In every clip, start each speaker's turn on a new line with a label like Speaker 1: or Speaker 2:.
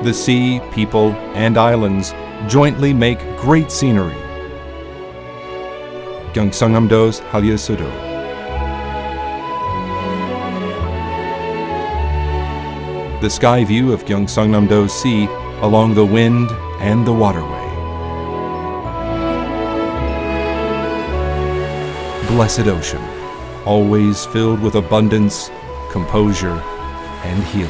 Speaker 1: The sea, people, and islands jointly make great scenery. Gyeongsangnam-do's Haljil-sudo. The sky view of Gyeongsangnam-do Sea along the wind and the waterway. Blessed ocean, always filled with abundance, composure, and healing.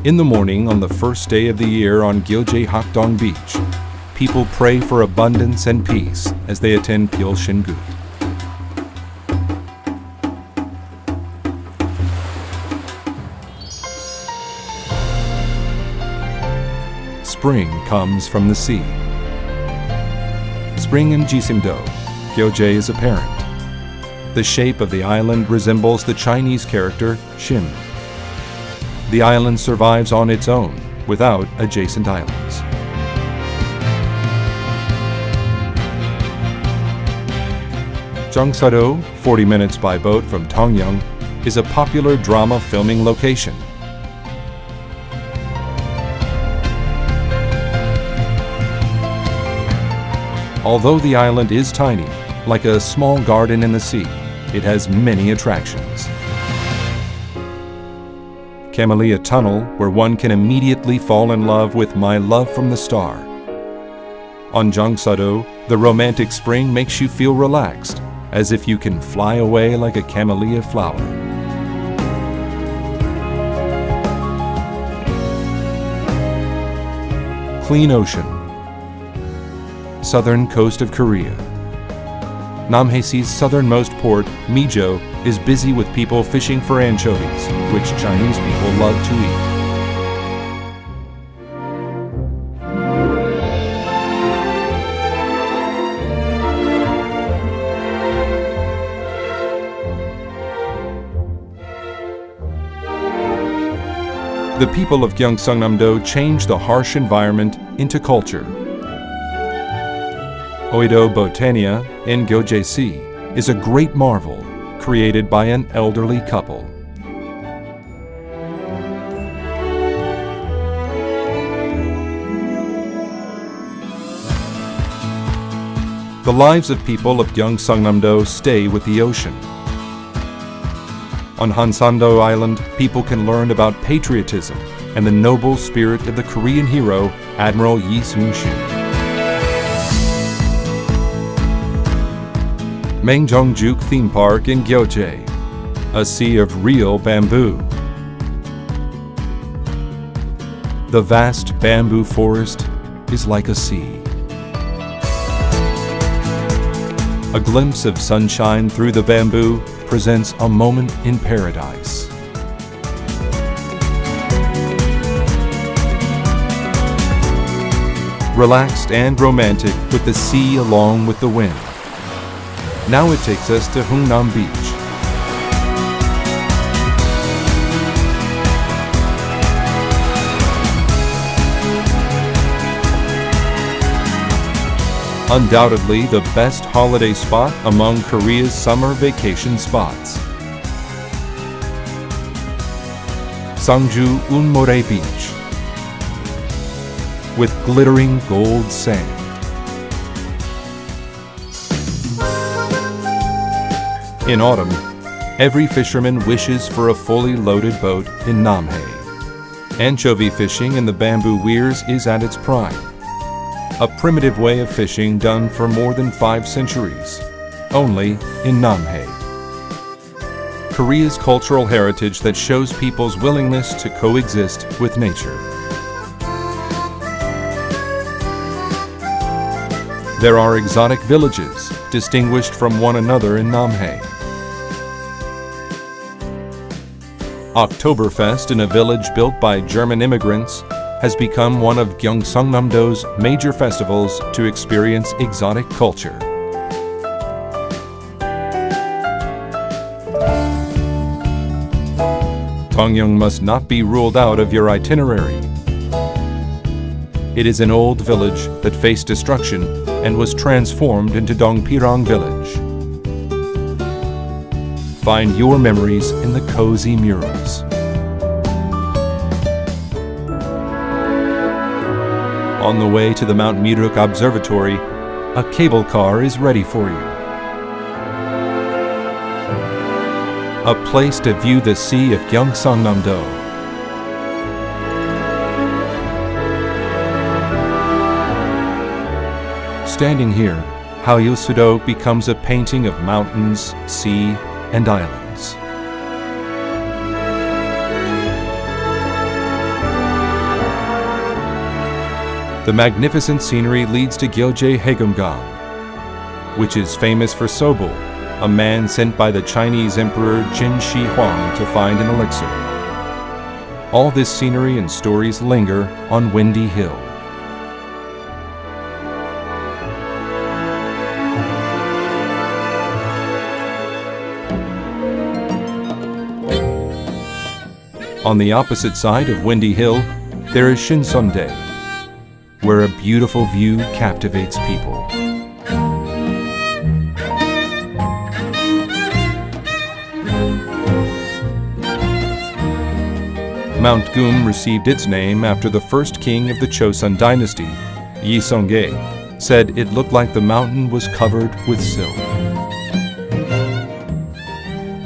Speaker 1: In the morning on the first day of the year on Gyeoje-hakdong Beach, people pray for abundance and peace as they attend Pyeolshin-gut. Spring comes from the sea. Spring in Jisim-do, Gyeoje is apparent. The shape of the island resembles the Chinese character Shim. The island survives on its own, without adjacent islands. Jeongsa-do, 40 minutes by boat from Tongyang, is a popular drama filming location. Although the island is tiny, like a small garden in the sea, it has many attractions. Camellia Tunnel, where one can immediately fall in love with My Love from the Star. On Jeongsa-do, the romantic spring makes you feel relaxed, as if you can fly away like a camellia flower. Clean ocean. Southern coast of Korea. Namhae-si's southernmost port, Mijo, is busy with people fishing for anchovies, which Chinese people love to eat. The people of Gyeongsangnam-do changed the harsh environment into culture. Oido Botania in Gyeoje-si is a great marvel created by an elderly couple. The lives of people of Gyeongsangnam-do stay with the ocean. On Hansando Island, people can learn about patriotism and the noble spirit of the Korean hero, Admiral Yi Sun-shin. Maengjeongjuk Theme Park in Gyeoje, a sea of real bamboo. The vast bamboo forest is like a sea. A glimpse of sunshine through the bamboo presents a moment in paradise. Relaxed and romantic with the sea along with the wind. Now it takes us to Hungnam Beach. Undoubtedly the best holiday spot among Korea's summer vacation spots. Sangju Unmore Beach, with glittering gold sand. In autumn, every fisherman wishes for a fully loaded boat in Namhae. Anchovy fishing in the bamboo weirs is at its prime. A primitive way of fishing done for more than 5 centuries, only in Namhae. Korea's cultural heritage that shows people's willingness to coexist with nature. There are exotic villages distinguished from one another in Namhae. Oktoberfest in a village built by German immigrants has become one of Gyeongsangnam-do's major festivals to experience exotic culture. Tongyang must not be ruled out of your itinerary. It is an old village that faced destruction and was transformed into Dongpirang village. Find your memories in the cozy murals. On the way to the Mount Meerut Observatory, a cable car is ready for you. A place to view the Sea of Gyeongsangnam-do. Standing here, Haeilsudo becomes a painting of mountains, sea, and islands. The magnificent scenery leads to Gyeoje Haegumgang, which is famous for Sobul, a man sent by the Chinese Emperor Qin Shi Huang to find an elixir. All this scenery and stories linger on Windy Hill. On the opposite side of Windy Hill, there is Shinseondae, where a beautiful view captivates people. Mount Gum received its name after the first king of the Chosun dynasty, Yi Seong-gae, said it looked like the mountain was covered with silk.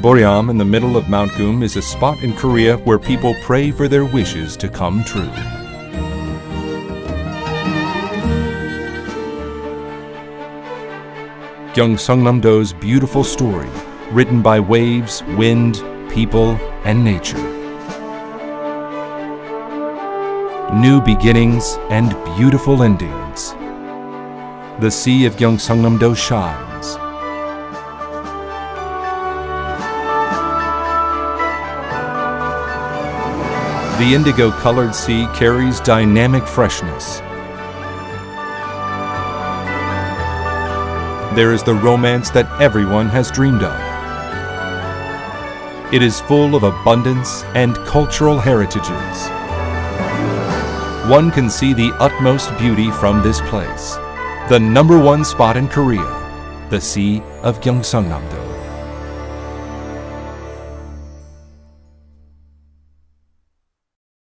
Speaker 1: Boryam in the middle of Mount Gum is a spot in Korea where people pray for their wishes to come true. Gyeongsangnam-do's beautiful story, written by waves, wind, people, and nature. New beginnings and beautiful endings. The Sea of Gyeongsangnam-do shines. The indigo-colored sea carries dynamic freshness. There is the romance that everyone has dreamed of. It is full of abundance and cultural heritages. One can see the utmost beauty from this place, the #1 spot in Korea, the Sea of Gyeongsangnam-do.